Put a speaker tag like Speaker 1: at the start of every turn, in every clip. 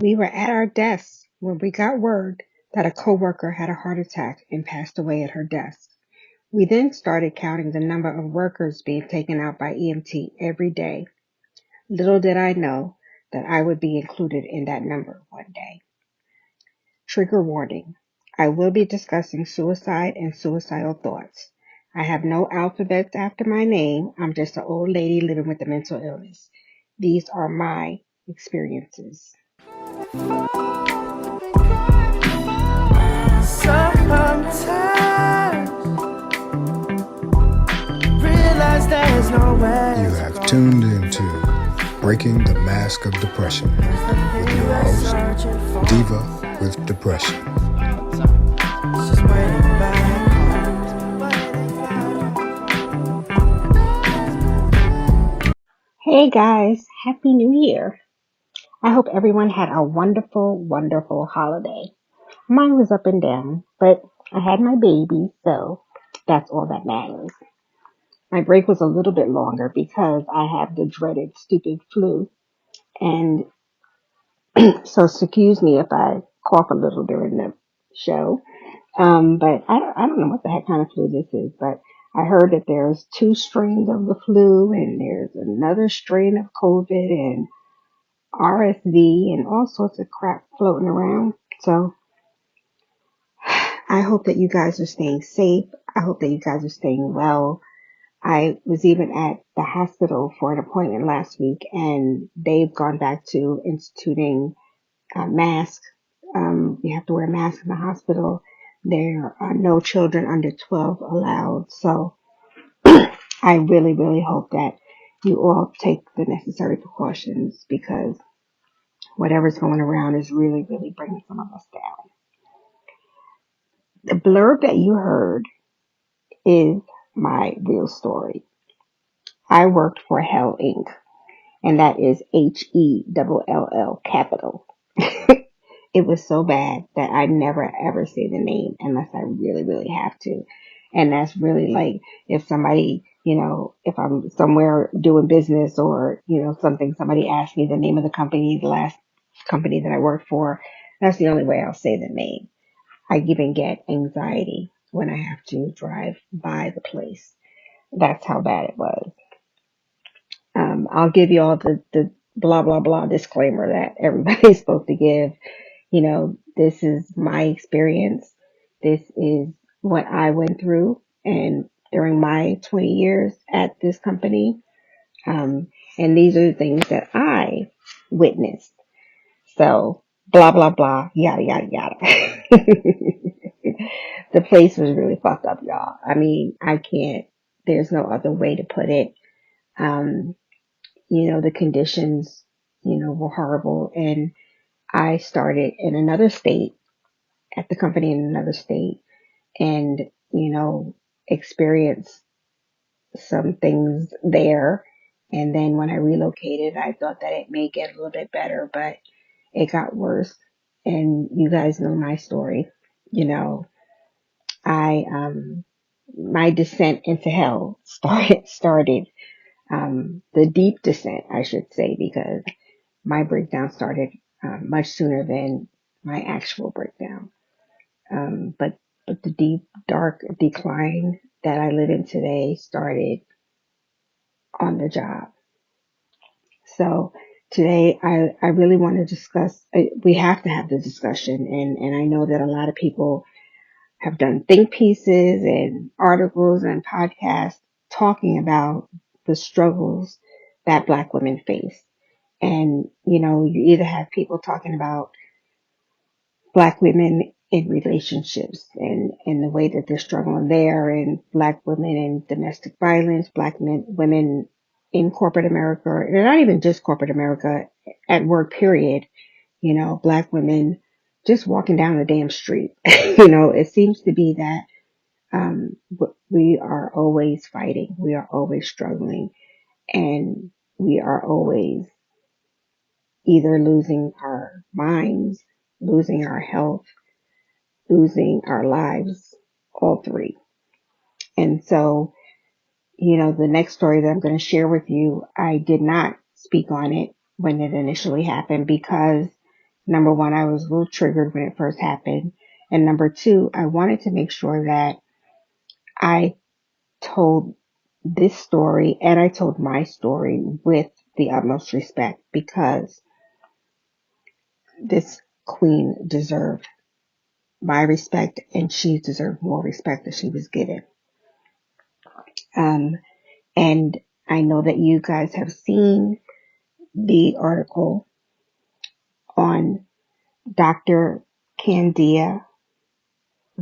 Speaker 1: We were at our desks when we got word that a coworker had a heart attack and passed away at her desk. We then started counting the number of workers being taken out by EMT every day. Little did I know that I would be included in that number one day. Trigger warning. I will be discussing suicide and suicidal thoughts. I have no alphabets after my name. I'm just an old lady living with a mental illness. These are my experiences.
Speaker 2: Sometimes realize there's nowhere.
Speaker 3: You have tuned into Breaking the Mask of Depression with your host, Diva with Depression.
Speaker 2: Just waiting back.
Speaker 1: Hey guys, Happy New Year. I hope everyone had a wonderful, wonderful holiday. Mine was up and down, but I had my baby, so that's all that matters. My break was a little bit longer because I have the dreaded stupid flu, and so excuse me if I cough a little during the show. But I don't know what the heck kind of flu this is, but I heard that there's two strains of the flu and there's another strain of COVID and RSV and all sorts of crap floating around. So I hope that you guys are staying safe. I hope that you guys are staying well. I was even at the hospital for an appointment last week and they've gone back to instituting masks. You have to wear a mask in the hospital. There are no children under 12 allowed. So I really, really hope that you all take the necessary precautions because whatever's going around is really, really bringing some of us down. The blurb that you heard is my real story. I worked for Hell Inc. and that is HELL capital. It was so bad that I never ever say the name unless I really, really have to. And that's really like if somebody, if I'm somewhere doing business or, something, somebody asks me the name of the company, the last company that I worked for, that's the only way I'll say the name. I even get anxiety when I have to drive by the place. That's how bad it was. I'll give you all the blah, blah, blah disclaimer that everybody's supposed to give. This is my experience. This is what I went through and during my 20 years at this company. And these are the things that I witnessed. So blah, blah, blah, yada, yada, yada. The place was really fucked up, y'all. I mean, there's no other way to put it. Um, the conditions, were horrible. And I started in another state, at the company in another state, and, experienced some things there. And then when I relocated, I thought that it may get a little bit better, but it got worse. And you guys know my story. I, my descent into hell started, the deep descent, I should say, because my breakdown started much sooner than my actual breakdown. But the deep, dark decline that I live in today started on the job. So today I really want to discuss, we have to have the discussion. And I know that a lot of people have done think pieces and articles and podcasts talking about the struggles that Black women face. And, you either have people talking about Black women in relationships and the way that they're struggling there, and Black women in domestic violence, women in corporate America, and not even just corporate America, at work, period. Black women just walking down the damn street. It seems to be that we are always fighting, we are always struggling, and we are always either losing our minds, losing our health, losing our lives, all three. And so, the next story that I'm going to share with you, I did not speak on it when it initially happened because Number one, I was a little triggered when it first happened. And number two, I wanted to make sure that I told this story and I told my story with the utmost respect because this queen deserved my respect and she deserved more respect than she was given. Um, and I know that you guys have seen the article on Dr. Candia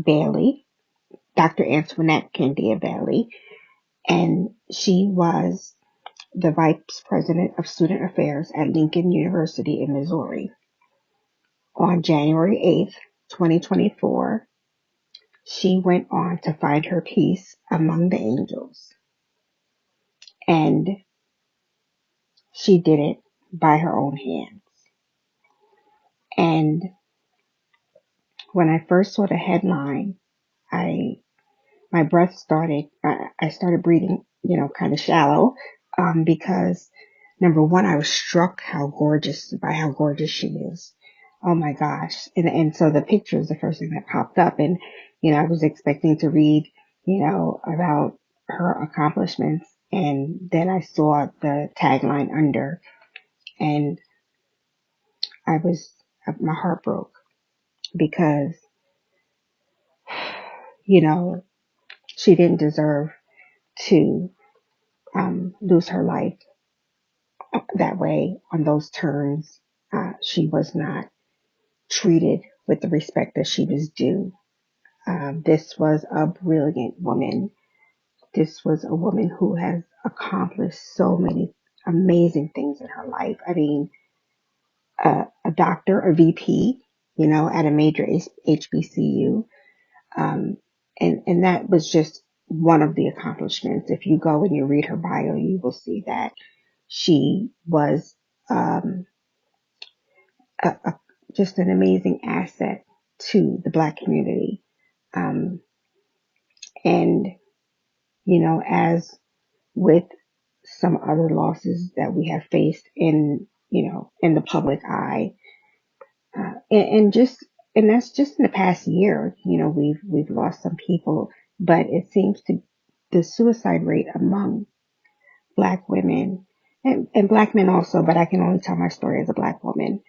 Speaker 1: Bailey, Dr. Antoinette Candia Bailey, and she was the Vice President of Student Affairs at Lincoln University in Missouri. On January 8th, 2024, she went on to find her peace among the angels, and she did it by her own hands. And when I first saw the headline, I my breath started, I started breathing, kind of shallow, because number one, I was struck by how gorgeous she is. Oh my gosh. And so the picture is the first thing that popped up. And, I was expecting to read, about her accomplishments. And then I saw the tagline under and my heart broke because, you know, she didn't deserve to lose her life that way on those terms. She was not treated with the respect that she was due. This was a brilliant woman. This was a woman who has accomplished so many amazing things in her life. I mean, a doctor, a VP, at a major HBCU. Um, and that was just one of the accomplishments. If you go and you read her bio, you will see that she was um, a, a, just an amazing asset to the Black community. Um, and, as with some other losses that we have faced in the public eye, and that's just in the past year, we've lost some people, but it seems to the suicide rate among Black women and Black men also, but I can only tell my story as a Black woman.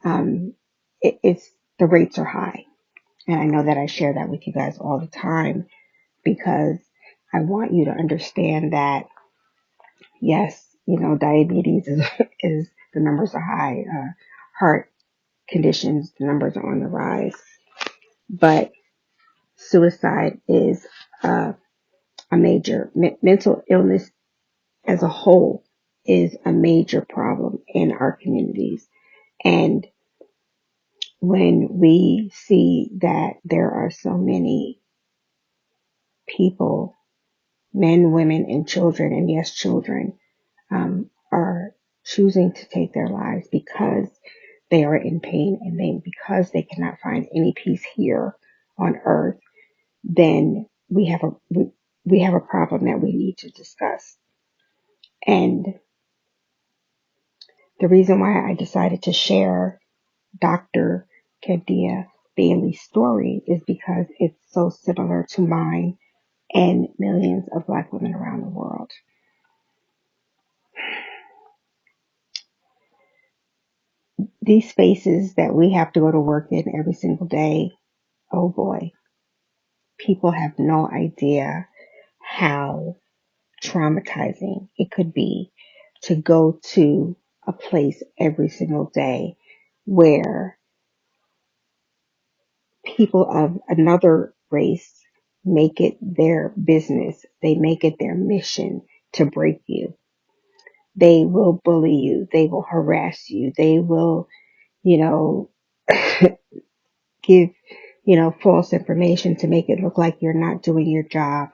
Speaker 1: Um, it's the rates are high. And I know that I share that with you guys all the time because I want you to understand that, yes, diabetes is the numbers are high. Heart conditions, the numbers are on the rise. But suicide is a major mental illness as a whole is a major problem in our communities. And when we see that there are so many people, men, women, and children, and yes, children, are choosing to take their lives because they are in pain and because they cannot find any peace here on earth, then we have a problem that we need to discuss. And the reason why I decided to share Dr. Kadia Bailey's story is because it's so similar to mine and millions of Black women around the world. These spaces that we have to go to work in every single day, oh boy, people have no idea how traumatizing it could be to go to a place every single day where people of another race make it their business. They make it their mission to break you. They will bully you. They will harass you. They will, you know, give, false information to make it look like you're not doing your job.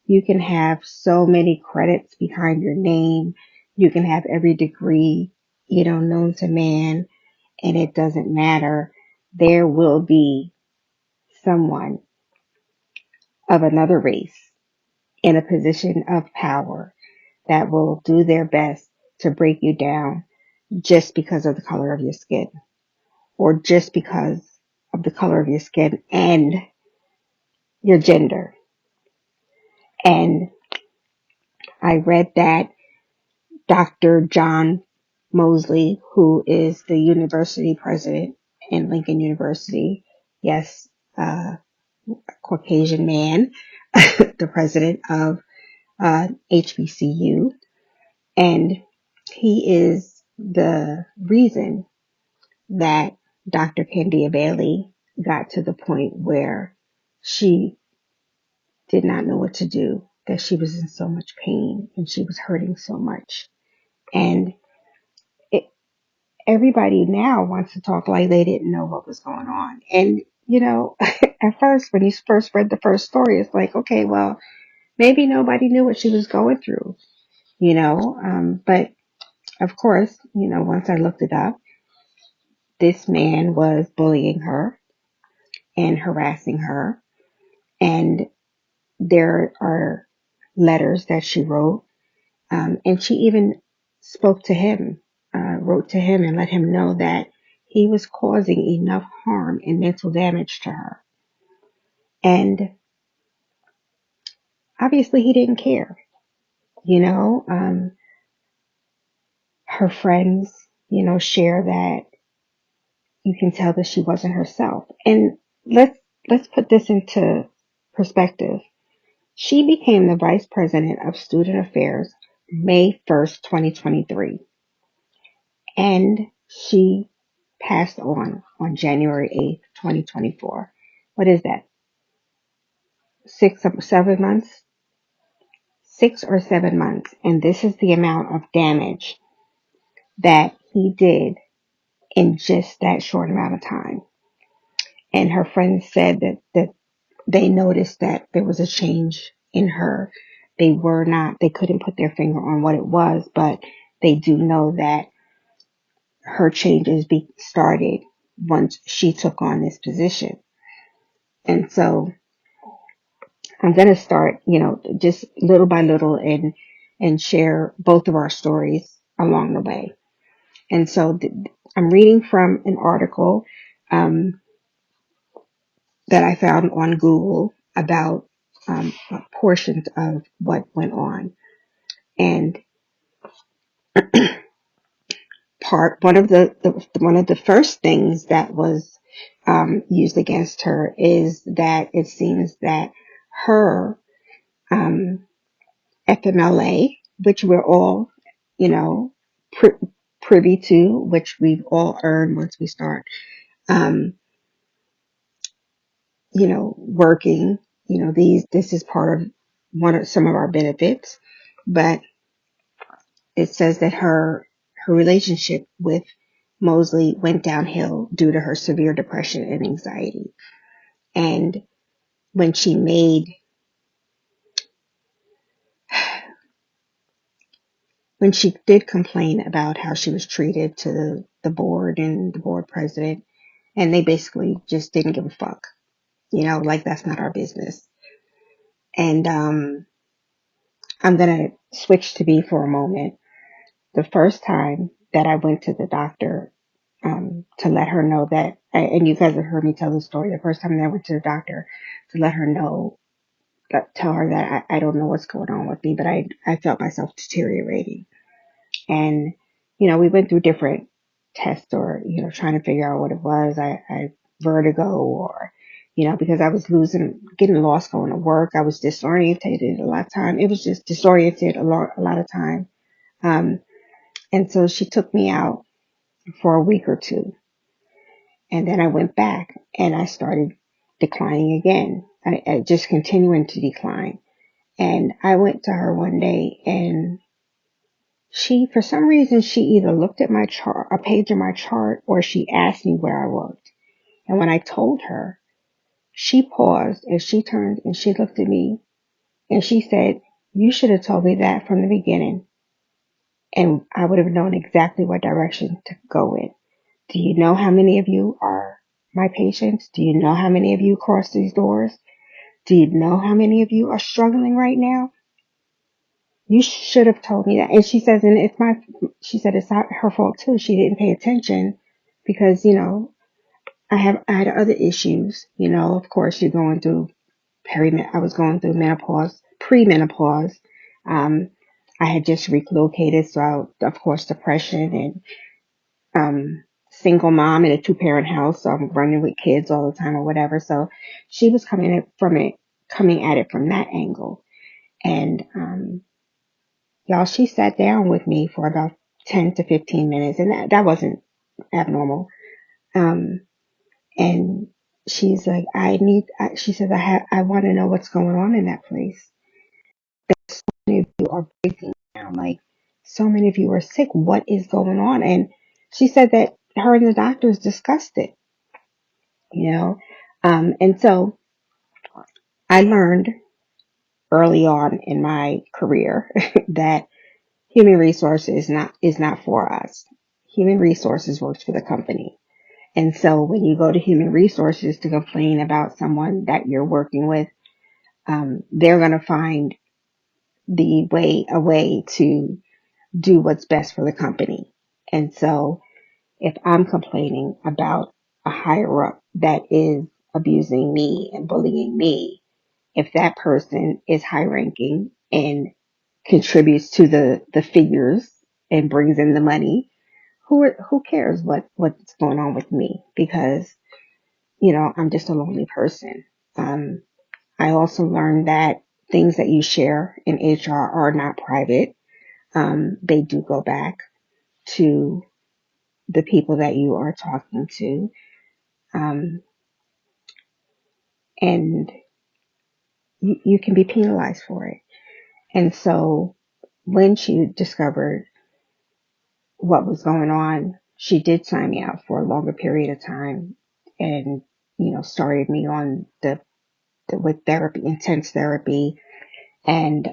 Speaker 1: You can have so many credits behind your name. You can have every degree, known to man, and it doesn't matter. There will be someone of another race in a position of power that will do their best to break you down just because of the color of your skin. or just because of the color of your skin and your gender. And I read that Dr. John Mosley, who is the university president in Lincoln University, yes, a Caucasian man, the president of HBCU, and he is the reason that Dr. Candia Bailey got to the point where she did not know what to do, that she was in so much pain and she was hurting so much. And it, everybody now wants to talk like they didn't know what was going on. And, you know, at first, when you first read the first story, it's like, okay, well, maybe nobody knew what she was going through, you know. But of course, you know, once I looked it up, this man was bullying her and harassing her. And there are letters that she wrote. And she even spoke to him, wrote to him and let him know that he was causing enough harm and mental damage to her. And obviously he didn't care, you know. Her friends, you know, share that you can tell that she wasn't herself. And let's let's put this into perspective. She became the vice president of student affairs May 1st, 2023, and she passed on January 8th, 2024. What is that? 6 or 7 months? 6 or 7 months. And this is the amount of damage that he did in just that short amount of time. And her friends said that they noticed that there was a change in her. They couldn't put their finger on what it was, but they do know that her changes started once she took on this position. And so I'm going to start, you know, just little by little and share both of our stories along the way. And so I'm reading from an article that I found on Google about portions of what went on. And one of the first things that was used against her is that it seems that her FMLA, which we're all, you know, privy to, which we've all earned once we start, um, you know, working, you know, this is part of some of our benefits, but it says that her relationship with Mosley went downhill due to her severe depression and anxiety. And when she made, when she did complain about how she was treated to the board and the board president, and they basically just didn't give a fuck, you know, like that's not our business. And I'm going to switch to me for a moment. The first time that I went to the doctor to let her know that, and you guys have heard me tell the story, the first time that I went to the doctor to let her know, tell her that I don't know what's going on with me, but I felt myself deteriorating. And, you know, we went through different tests or, you know, trying to figure out what it was. I vertigo or, you know, because I was getting lost going to work. I was disorientated a lot of time. It was just disoriented a lot of time. Um, and so she took me out for a week or two. And then I went back and I started declining again. I just continuing to decline. And I went to her one day and for some reason, she either looked at my chart, a page of my chart, or she asked me where I worked. And when I told her, she paused and she turned and she looked at me and she said, "You should have told me that from the beginning and I would have known exactly what direction to go in. Do you know how many of you are my patients? Do you know how many of you cross these doors? Do you know how many of you are struggling right now? You should have told me that." And she says, and she said it's not her fault too. She didn't pay attention because, you know, I had other issues. Of course, you're going through I was going through menopause, premenopause. Um, I had just relocated, so of course, depression and single mom in a two-parent house. So I'm running with kids all the time or whatever. So she was coming at it from that angle. And y'all, she sat down with me for about 10 to 15 minutes, and that wasn't abnormal. Um, and she's like, she says, I want to know what's going on in that place. Many of you are breaking down. Like, so many of you are sick. What is going on? And she said that her and the doctors discussed it, you know. And so I learned early on in my career that human resources is not for us. Human resources works for the company. And so when you go to human resources to complain about someone that you're working with, they're going to find a way to do what's best for the company. And so if I'm complaining about a higher up that is abusing me and bullying me, if that person is high ranking and contributes to the figures and brings in the money, who cares what's going on with me? Because I'm just a lonely person. Um, I also learned that things that you share in HR are not private. They do go back to the people that you are talking to. Um, and you can be penalized for it. And so when she discovered what was going on, she did sign me out for a longer period of time and, started me on with therapy, intense therapy. And,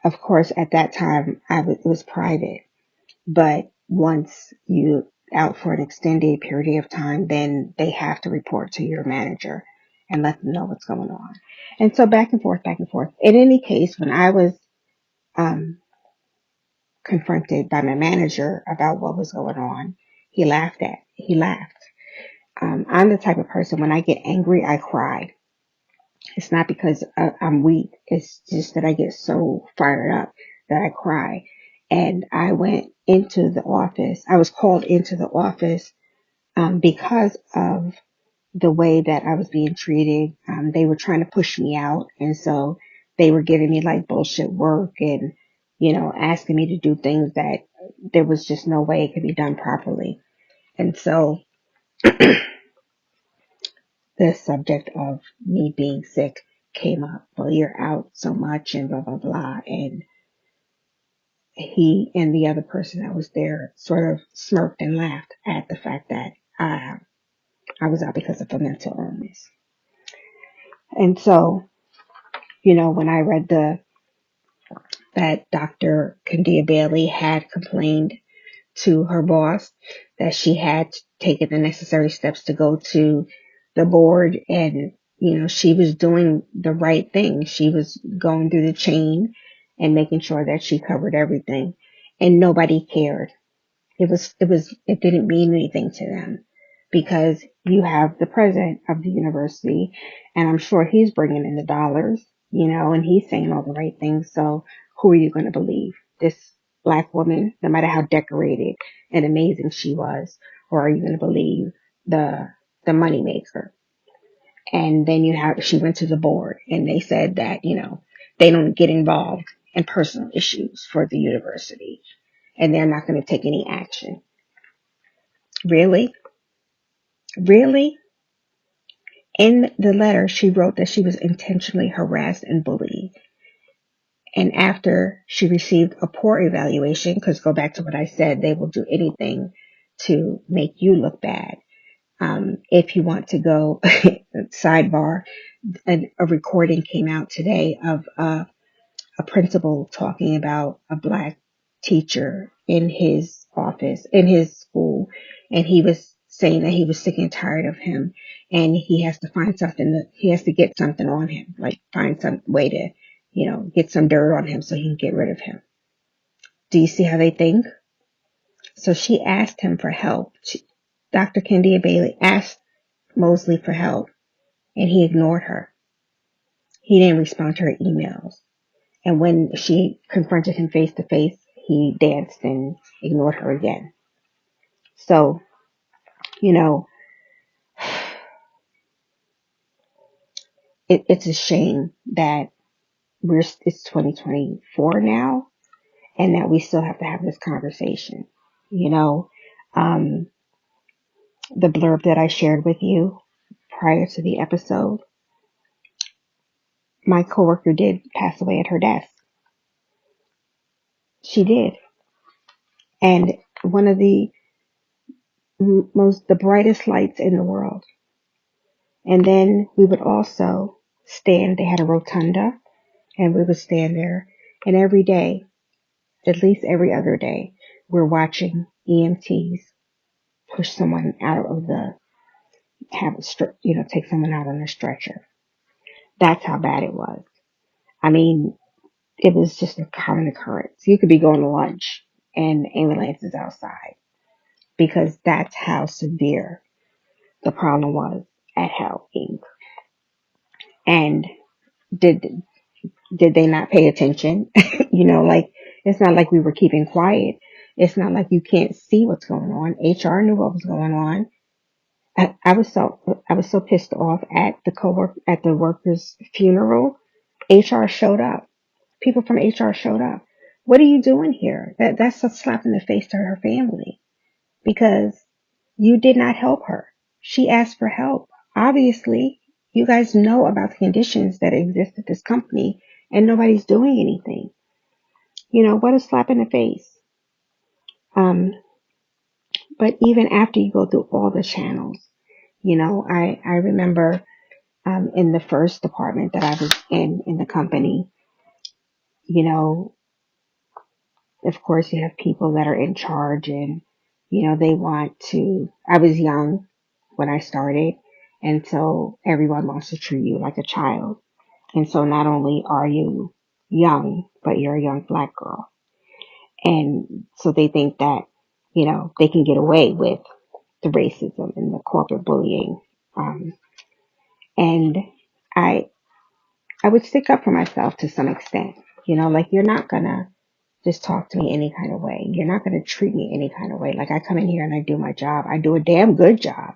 Speaker 1: of course, at that time, it was private. But once you out for an extended period of time, then they have to report to your manager and let them know what's going on. And so back and forth, back and forth. In any case, when I was um, confronted by my manager about what was going on, he laughed. I'm the type of person, when I get angry, I cry. It's not because I'm weak. It's just that I get so fired up that I cry. And I went into the office. I was called into the office because of the way that I was being treated. They were trying to push me out. And so they were giving me like bullshit work and, asking me to do things that there was just no way it could be done properly. And so the subject of me being sick came up. Well, you're out so much and blah, blah, blah. And he and the other person that was there sort of smirked and laughed at the fact that I was out because of a mental illness. And so, when I read that Dr. Candia Bailey had complained to her boss that she had taken the necessary steps to go to the board and, she was doing the right thing. She was going through the chain and making sure that she covered everything and nobody cared. It didn't mean anything to them because you have the president of the university and I'm sure he's bringing in the dollars, and he's saying all the right things. So who are you going to believe? This black woman, no matter how decorated and amazing she was, or are you going to believe the money maker? And then she went to the board and they said that, they don't get involved in personal issues for the university and they're not going to take any action. Really? Really? In the letter, she wrote that she was intentionally harassed and bullied. And after she received a poor evaluation, because go back to what I said, they will do anything to make you look bad. If you want to go, sidebar, a recording came out today of a principal talking about a black teacher in his office, in his school, and he was saying that he was sick and tired of him, and he has to find he has to get something on him, like find some way to, get some dirt on him so he can get rid of him. Do you see how they think? So she asked him for help. Dr. Kendia Bailey asked Mosley for help, and he ignored her. He didn't respond to her emails. And when she confronted him face to face, he danced and ignored her again. So, you know, it's a shame that it's 2024 now, and that we still have to have this conversation. You know, um, the blurb that I shared with you prior to the episode, my coworker did pass away at her desk. She did. And one of the the brightest lights in the world. And then we would also stand, they had a rotunda, and we would stand there. And every day, at least every other day, we're watching EMTs push someone out of take someone out on a stretcher. That's how bad it was. I mean, it was just a common occurrence. You could be going to lunch and ambulances outside, because that's how severe the problem was at Hell Inc. And did they not pay attention? Like, it's not like we were keeping quiet. It's not like you can't see what's going on. HR knew what was going on. I was so pissed off at the worker's funeral. HR showed up. People from HR showed up. What are you doing here? That's a slap in the face to her family, because you did not help her. She asked for help. Obviously, you guys know about the conditions that exist at this company, and nobody's doing anything. What a slap in the face. Um, but even after you go through all the channels, I remember in the first department that I was in the company, you know, of course you have people that are in charge, and, I was young when I started, and so everyone wants to treat you like a child. And so not only are you young, but you're a young black girl. And so they think that, they can get away with the racism and the corporate bullying. And I, I would stick up for myself to some extent, like, you're not gonna just talk to me any kind of way. You're not gonna treat me any kind of way. Like, I come in here and I do my job. I do a damn good job,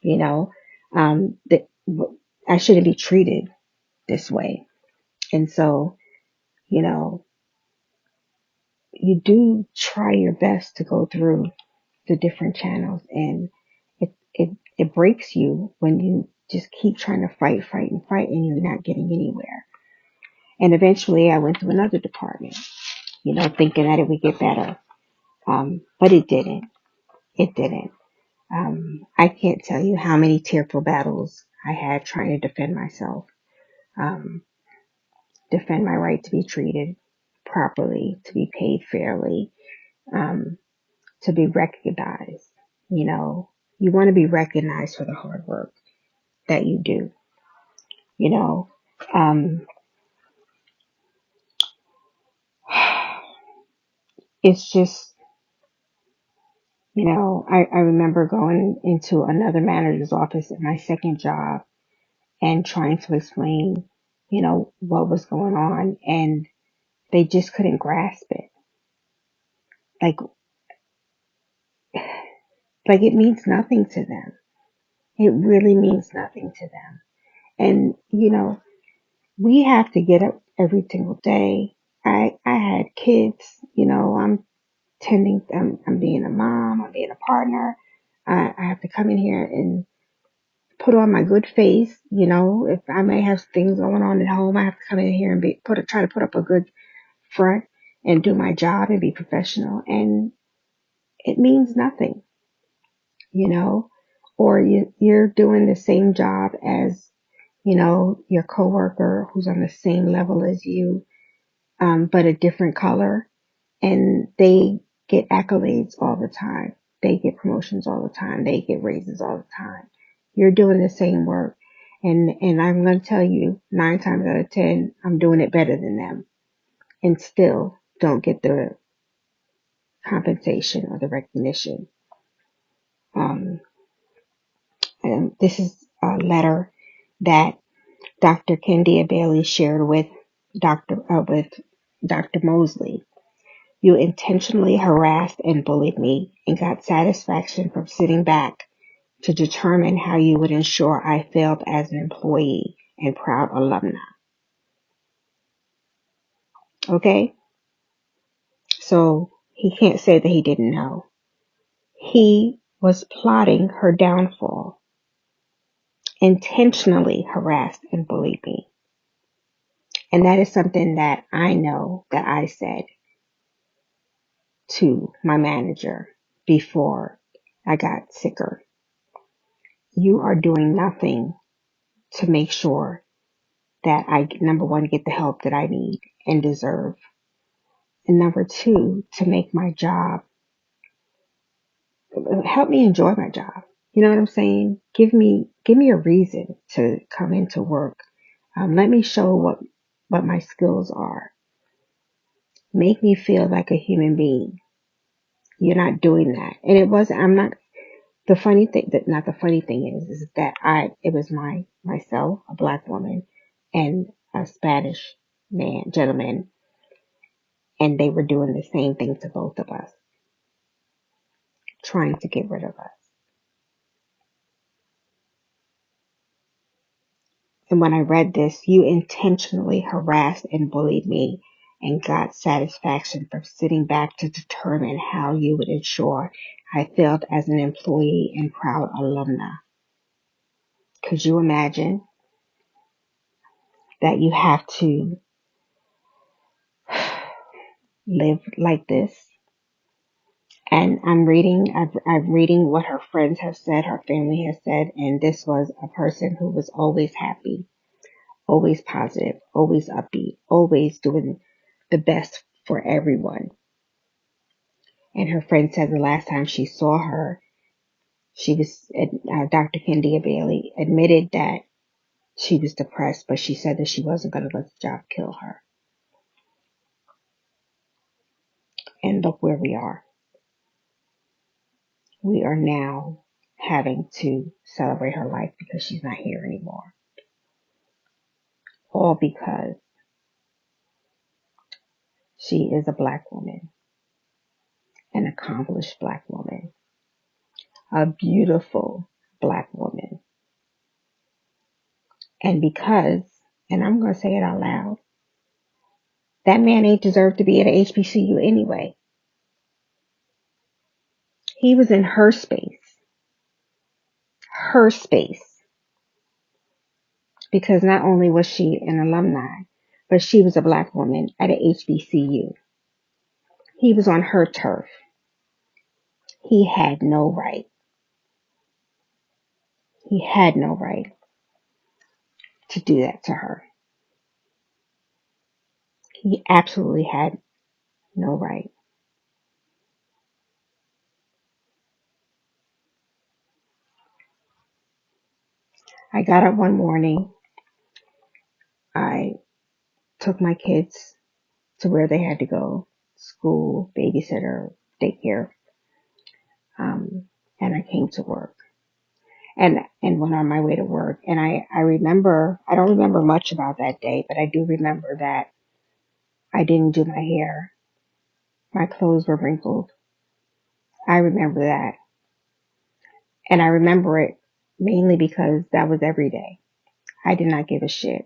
Speaker 1: that I shouldn't be treated this way. And so, you know, you do try your best to go through the different channels, and it breaks you when you just keep trying to fight and you're not getting anywhere. And eventually I went to another department, thinking that it would get better. But it didn't. It didn't. I can't tell you how many tearful battles I had trying to defend myself, um, defend my right to be treated properly, to be paid fairly, um, to be recognized. You want to be recognized for the hard work that you do. You know, um, it's just, I remember going into another manager's office at my second job and trying to explain, what was going on, and they just couldn't grasp it. Like, it means nothing to them. It really means nothing to them. And, we have to get up every single day. I had kids, I'm being a mom, I'm being a partner. I have to come in here and put on my good face. If I may have things going on at home, I have to come in here and try to put up a good front and do my job and be professional. And it means nothing, or you're doing the same job as, your coworker who's on the same level as you, but a different color, and they get accolades all the time. They get promotions all the time. They get raises all the time. You're doing the same work. And I'm going to tell you, 9 times out of 10, I'm doing it better than them, and still don't get the compensation or the recognition. This is a letter that Dr. Kendia Bailey shared with Dr. Mosley. You intentionally harassed and bullied me and got satisfaction from sitting back to determine how you would ensure I failed as an employee and proud alumna. Okay? So he can't say that he didn't know. He was plotting her downfall, intentionally harassed and bullied me. And that is something that I know that I said to my manager before I got sicker. You are doing nothing to make sure that I, number one, get the help that I need and deserve. And number two, to make my job, help me enjoy my job. You know what I'm saying? Give me a reason to come into work. Let me show what my skills are. Make me feel like a human being. You're not doing that. And I'm not, the funny thing, that not the funny thing is that it was myself, a black woman, and a Spanish gentleman, and they were doing the same thing to both of us, trying to get rid of us. And when I read this, you intentionally harassed and bullied me and got satisfaction from sitting back to determine how you would ensure I failed as an employee and proud alumna. Could you imagine that you have to live like this? And I'm reading what her friends have said, her family has said, and this was a person who was always happy, always positive, always upbeat, always doing the best for everyone. And her friend said the last time she saw her, Dr. Kendia Bailey admitted that she was depressed, but she said that she wasn't going to let the job kill her. And look where we are. We are now having to celebrate her life because she's not here anymore. All because she is a black woman, an accomplished black woman, a beautiful black woman. And because, and I'm going to say it out loud, that man ain't deserved to be at a HBCU anyway. He was in her space, because not only was she an alumni, but she was a black woman at a HBCU. He was on her turf. He had no right. He had no right to do that to her. He absolutely had no right. I got up one morning. I took my kids to where they had to go, school, babysitter, daycare, and I came to work and went on my way to work. And I don't remember much about that day, but I do remember that I didn't do my hair. My clothes were wrinkled. I remember that. And I remember it mainly because that was every day. I did not give a shit.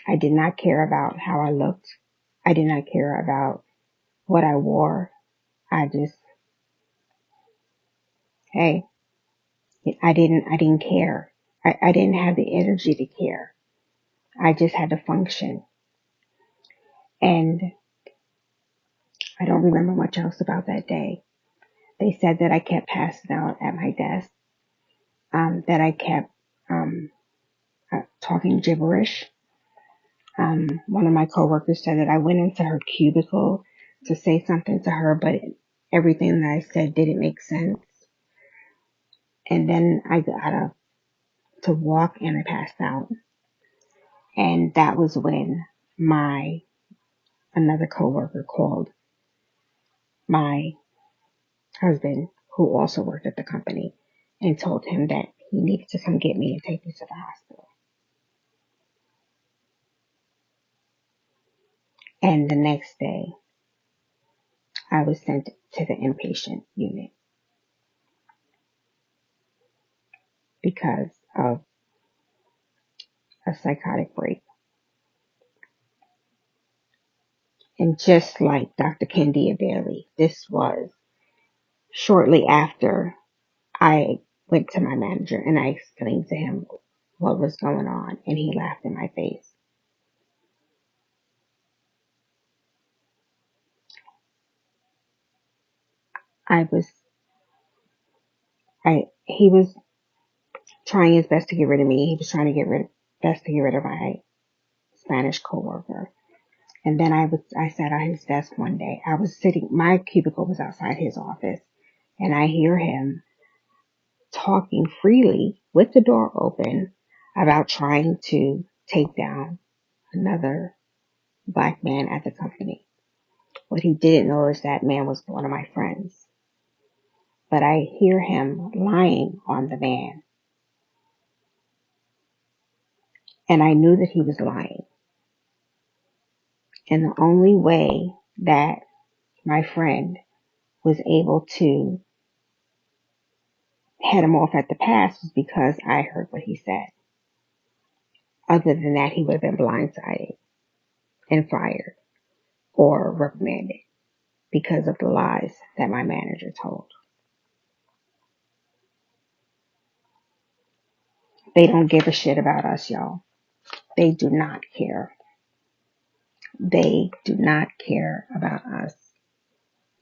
Speaker 1: I did not care about how I looked. I did not care about what I wore. I just, hey, I didn't care. I didn't have the energy to care. I just had to function. And I don't remember much else about that day. They said that I kept passing out at my desk, that I kept talking gibberish. One of my coworkers said that I went into her cubicle to say something to her, but everything that I said didn't make sense. And then I got up to walk and I passed out. And that was when another coworker called my husband, who also worked at the company, and told him that he needed to come get me and take me to the hospital. And the next day, I was sent to the inpatient unit because of a psychotic break. And just like Dr. Candia Bailey, this was shortly after I went to my manager and I explained to him what was going on, and he laughed in my face. I was, he was trying his best to get rid of me. He was trying to best to get rid of my Spanish coworker. And then I sat at his desk one day. I was sitting, my cubicle was outside his office, and I hear him talking freely with the door open about trying to take down another black man at the company. What he didn't know is that man was one of my friends. But I hear him lying on the man. And I knew that he was lying. And the only way that my friend was able to head him off at the pass was because I heard what he said. Other than that, he would have been blindsided and fired or reprimanded because of the lies that my manager told. They don't give a shit about us, y'all. They do not care. They do not care about us.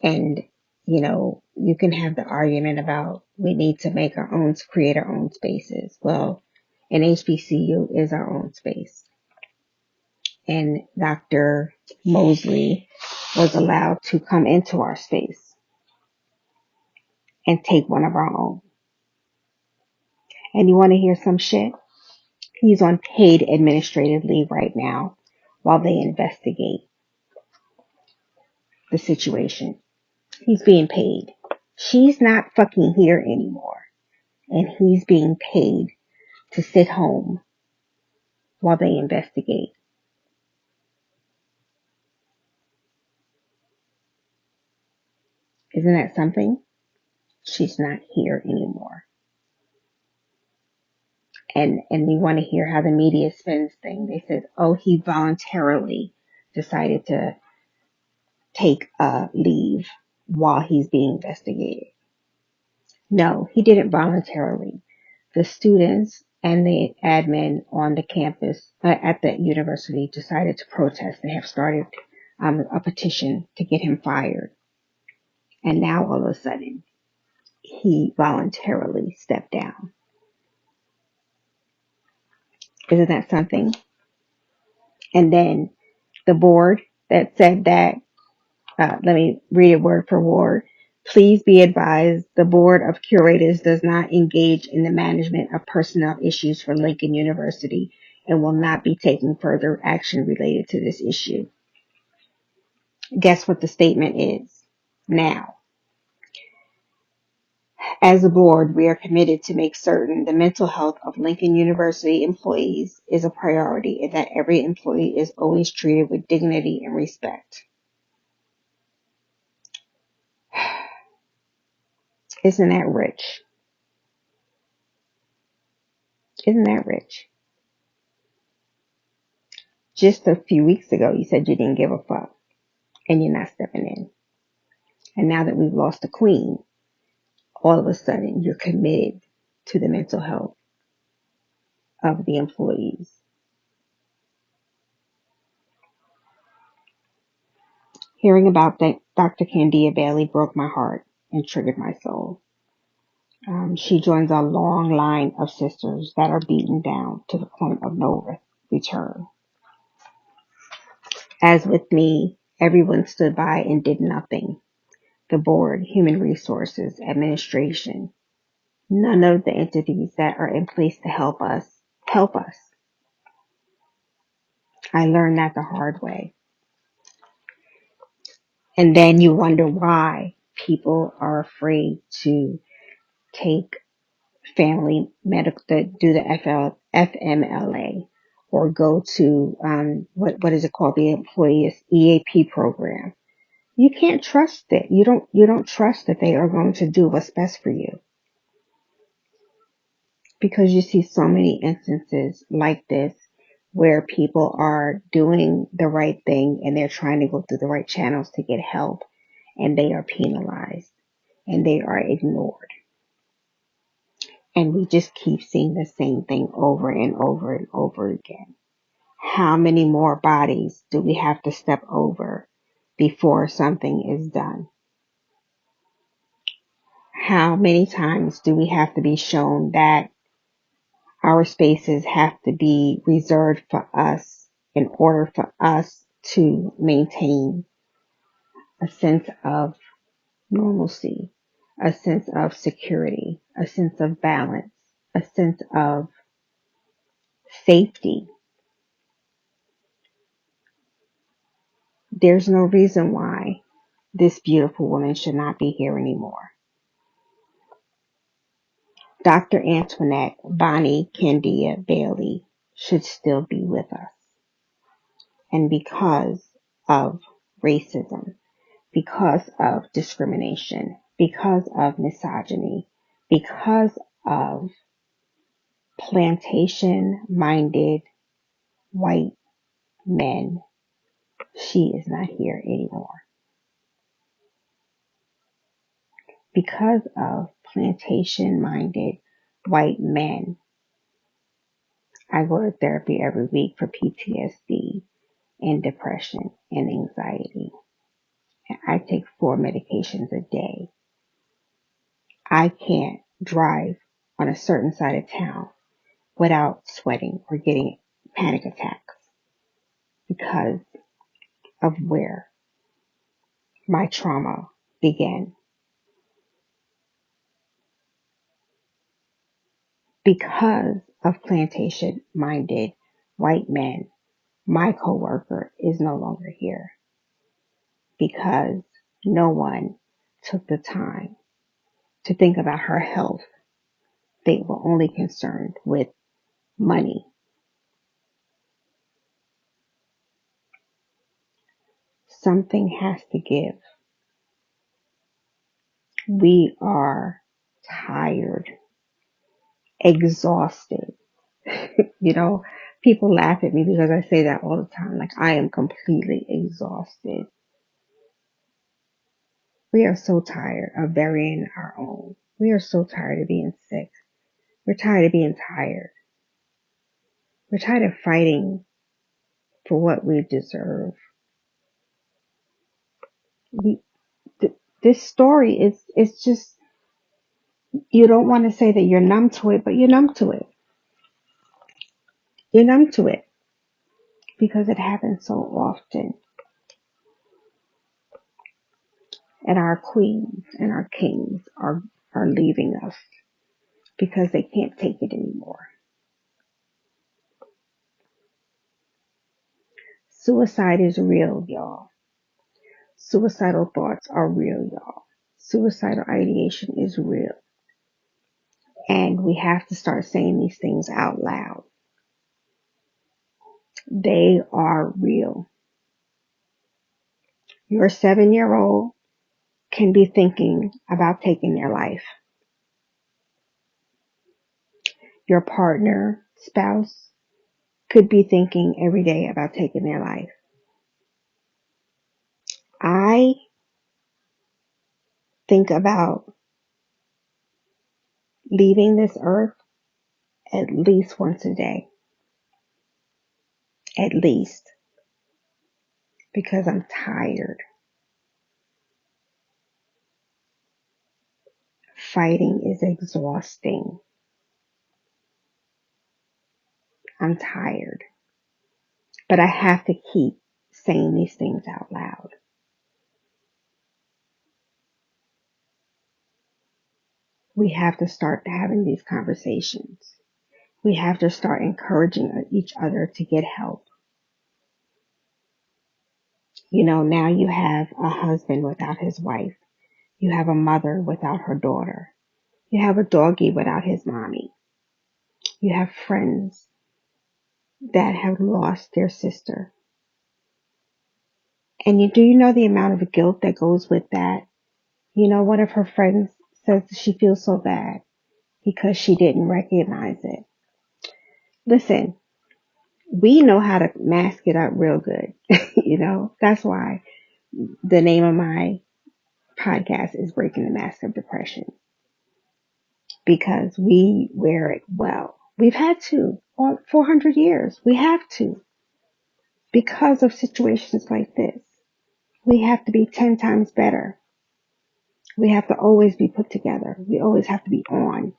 Speaker 1: And, you know, you can have the argument about we need to make our own, create our own spaces. Well, an HBCU is our own space. And Dr. Mosley was allowed to come into our space and take one of our own. And you want to hear some shit? He's on paid administrative leave right now while they investigate the situation. He's being paid. She's not fucking here anymore. And he's being paid to sit home while they investigate. Isn't that something? She's not here anymore. And you want to hear how the media spins things. They said, oh, he voluntarily decided to take a leave while he's being investigated. No, he didn't voluntarily. The students and the admin on the campus at the university decided to protest. They have started a petition to get him fired. And now all of a sudden, he voluntarily stepped down. Isn't that something? And then the board that said that, let me read it word for word. Please be advised, the Board of Curators does not engage in the management of personnel issues for Lincoln University and will not be taking further action related to this issue. Guess what the statement is now? As a board, we are committed to make certain the mental health of Lincoln University employees is a priority and that every employee is always treated with dignity and respect. Isn't that rich? Isn't that rich? Just a few weeks ago, you said you didn't give a fuck and you're not stepping in. And now that we've lost a queen, all of a sudden you're committed to the mental health of the employees. Hearing about Dr. Candia Bailey broke my heart and triggered my soul. She joins a long line of sisters that are beaten down to the point of no return. As with me, everyone stood by and did nothing. The board, human resources, administration, none of the entities that are in place to help us. I learned that the hard way. And then you wonder why people are afraid to take family medical, do the FMLA, or go to, what is it called? The employees EAP program. You can't trust it. You don't trust that they are going to do what's best for you, because you see so many instances like this where people are doing the right thing and they're trying to go through the right channels to get help, and they are penalized and they are ignored. And we just keep seeing the same thing over and over and over again. How many more bodies do we have to step over before something is done? How many times do we have to be shown that our spaces have to be reserved for us in order for us to maintain a sense of normalcy, a sense of security, a sense of balance, a sense of safety? There's no reason why this beautiful woman should not be here anymore. Dr. Antoinette Bonnie Candia Bailey should still be with us. And because of racism, because of discrimination, because of misogyny, because of plantation-minded white men, she is not here anymore. Because of plantation-minded white men, I go to therapy every week for PTSD and depression and anxiety. And I take 4 medications a day. I can't drive on a certain side of town without sweating or getting panic attacks because of where my trauma began. Because of plantation-minded white men, my coworker is no longer here because no one took the time to think about her health. They were only concerned with money. Something has to give. We are tired, exhausted. People laugh at me because I say that all the time. Like, I am completely exhausted. We are so tired of burying our own. We are so tired of being sick. We're tired of being tired. We're tired of fighting for what we deserve. This story is just, you don't want to say that you're numb to it, but you're numb to it. You're numb to it because it happens so often. And our queens and our kings are leaving us because they can't take it anymore. Suicide is real, y'all. Suicidal thoughts are real, y'all. Suicidal ideation is real. And we have to start saying these things out loud. They are real. Your 7-year-old can be thinking about taking their life. Your partner, spouse, could be thinking every day about taking their life. I think about leaving this earth at least once a day. At least. Because I'm tired. Fighting is exhausting. I'm tired. But I have to keep saying these things out loud. We have to start having these conversations. We have to start encouraging each other to get help. Now you have a husband without his wife. You have a mother without her daughter. You have a doggy without his mommy. You have friends that have lost their sister. And you know the amount of guilt that goes with that? You know, one of her friends says she feels so bad because she didn't recognize it. Listen, we know how to mask it up real good. You know, that's why the name of my podcast is Breaking the Mask of Depression, because we wear it well. We've had to, all 400 years. We have to, because of situations like this. We have to be 10 times better. We have to always be put together. We always have to be on.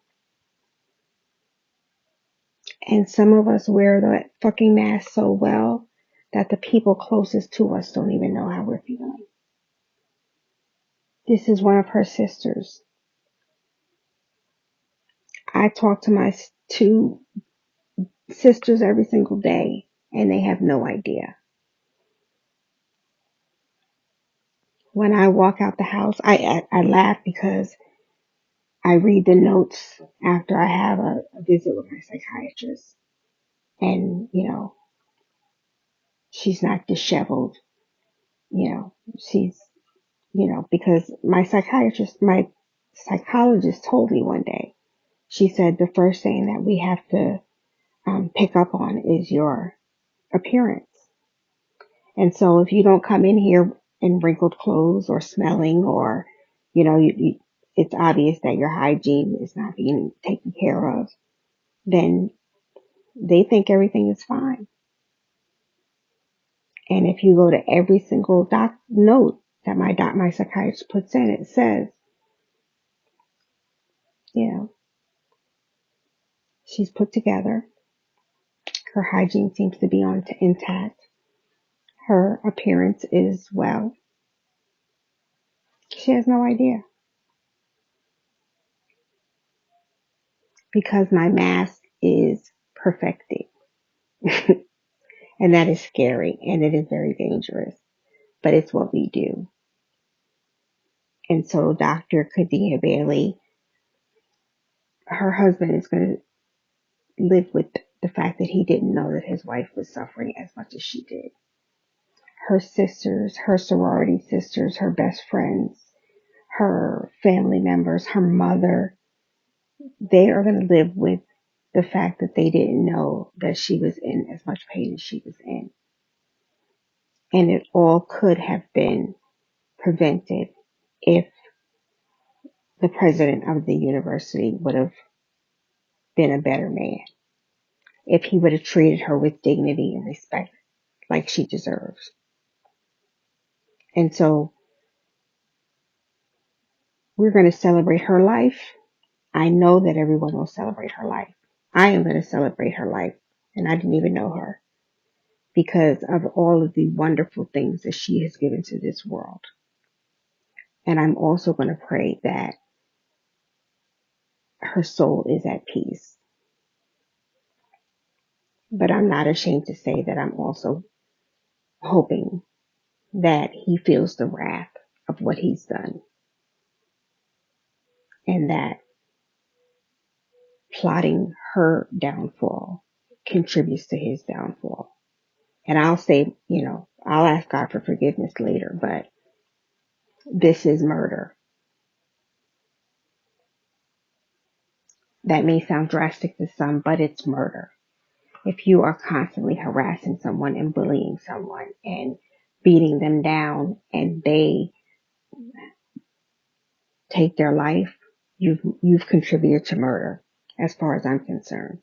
Speaker 1: And some of us wear the fucking mask so well that the people closest to us don't even know how we're feeling. This is one of her sisters. I talk to my two sisters every single day, and they have no idea. When I walk out the house, I laugh because I read the notes after I have a visit with my psychiatrist. And, you know, she's not disheveled. You know, she's, you know, because my psychologist told me one day, she said the first thing that we have to pick up on is your appearance. And so if you don't come in here in wrinkled clothes or smelling, or, you know, it's obvious that your hygiene is not being taken care of, then they think everything is fine. And if you go to every single note that my psychiatrist puts in, it says, you know, she's put together. Her hygiene seems to be intact. Her appearance is well. She has no idea, because my mask is perfected. And that is scary, and it is very dangerous, but it's what we do. And so Dr. Khadija Bailey, her husband is going to live with the fact that he didn't know that his wife was suffering as much as she did. Her sisters, her sorority sisters, her best friends, her family members, her mother, they are going to live with the fact that they didn't know that she was in as much pain as she was in. And it all could have been prevented if the president of the university would have been a better man, if he would have treated her with dignity and respect like she deserves. And so we're going to celebrate her life. I know that everyone will celebrate her life. I am going to celebrate her life, and I didn't even know her, because of all of the wonderful things that she has given to this world. And I'm also going to pray that her soul is at peace. But I'm not ashamed to say that I'm also hoping that he feels the wrath of what he's done, and that plotting her downfall contributes to his downfall. And I'll say, you know, I'll ask God for forgiveness later, but this is murder. That may sound drastic to some, but it's murder. If you are constantly harassing someone and bullying someone and beating them down, and they take their life, you've contributed to murder, as far as I'm concerned.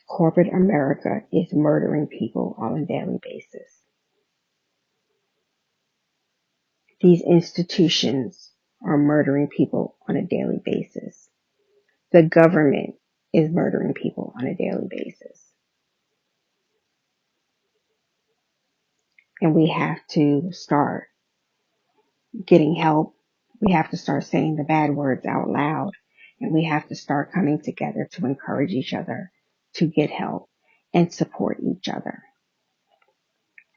Speaker 1: Corporate America is murdering people on a daily basis. These institutions are murdering people on a daily basis. The government is murdering people on a daily basis. And we have to start getting help. We have to start saying the bad words out loud. And we have to start coming together to encourage each other to get help and support each other.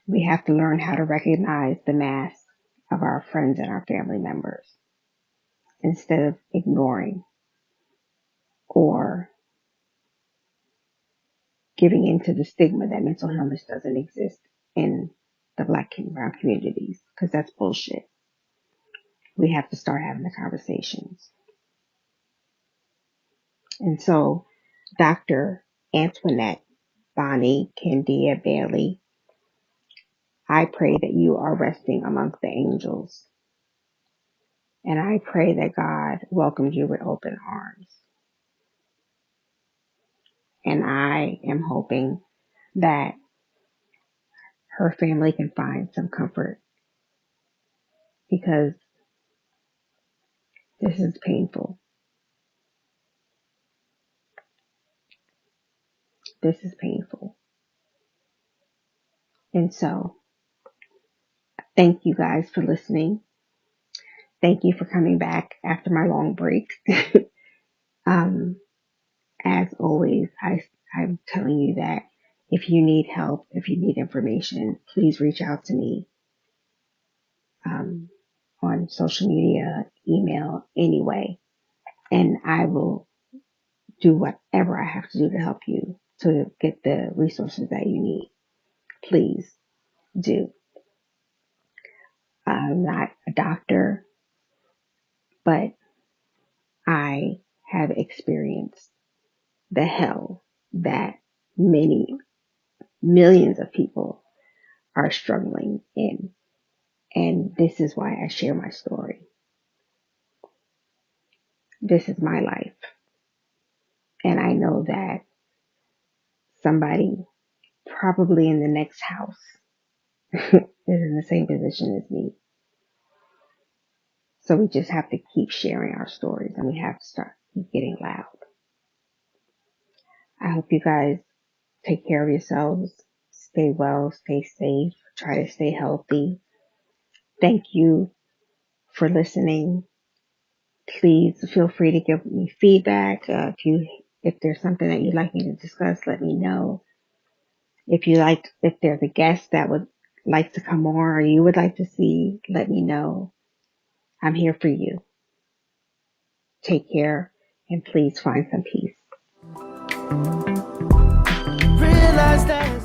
Speaker 1: We have to learn how to recognize the mask of our friends and our family members instead of ignoring. or giving into the stigma that mental illness doesn't exist in the Black and brown communities, because that's bullshit. We have to start having the conversations. And so, Dr. Antoinette Bonnie Candia Bailey, I pray that you are resting amongst the angels. And I pray that God welcomes you with open arms. And I am hoping that her family can find some comfort, because this is painful. This is painful. And so, thank you guys for listening. Thank you for coming back after my long break. um, as always, I'm telling you that if you need help, if you need information, please reach out to me on social media, email, anyway. And I will do whatever I have to do to help you to get the resources that you need. Please do. I'm not a doctor, but I have experienced the hell that many millions of people are struggling in. And this is why I share my story. This is my life. And I know that somebody probably in the next house is in the same position as me. So we just have to keep sharing our stories, and we have to start getting loud. I hope you guys take care of yourselves. Stay well, stay safe, try to stay healthy. Thank you for listening. Please feel free to give me feedback. If there's something that you'd like me to discuss, let me know. If there's a guest that would like to come on or you would like to see, let me know. I'm here for you. Take care, and please find some peace.
Speaker 2: Realize that